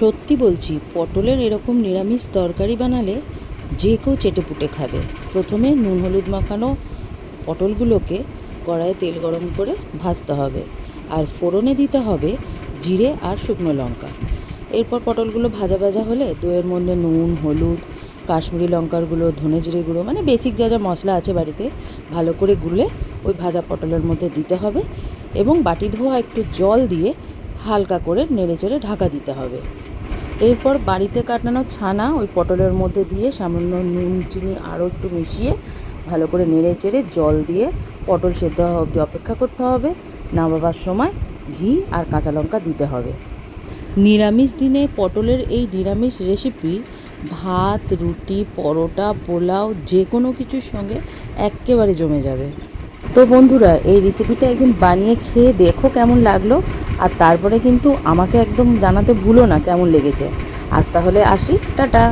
সত্যি বলছি, পটলের এরকম নিরামিষ তরকারি বানালে যে কেউ চেটেপুটে খাবে। প্রথমে নুন হলুদ মাখানো পটলগুলোকে কড়াইয়ে তেল গরম করে ভাজতে হবে, আর ফোড়নে দিতে হবে জিরে আর শুকনো লঙ্কা। এরপর পটলগুলো ভাজা ভাজা হলে দইয়ের মধ্যে নুন হলুদ কাশ্মীরি লঙ্কার গুঁড়ো ধনে জিরে গুঁড়ো মানে বেসিক যা যা মশলা আছে বাড়িতে ভালো করে গুলে ওই ভাজা পটলের মধ্যে দিতে হবে এবং বাটি ধোয়া একটু জল দিয়ে হালকা করে নেড়েচেড়ে ঢাকা দিতে হবে। এরপর বাড়িতে কাটানো ছানা ওই পটলের মধ্যে দিয়ে সামান্য নুন চিনি আরও একটু মিশিয়ে ভালো করে নেড়েচেড়ে জল দিয়ে পটল সেদ্ধ হওয়া অবধি অপেক্ষা করতে হবে। নামাবার সময় ঘি আর কাঁচা লঙ্কা দিতে হবে। নিরামিষ দিনে পটলের এই নিরামিষ রেসিপি ভাত রুটি পরোটা পোলাও যে কোনো কিছুর সঙ্গে এক্কেবারে জমে যাবে। তো বন্ধুরা, এই রেসিপিটা একদিন বানিয়ে খেয়ে দেখো কেমন লাগলো, আর তারপরে কিন্তু আমাকে একদম জানাতে ভুলো না কেমন লেগেছে। আজ তাহলে আসি, টাটা।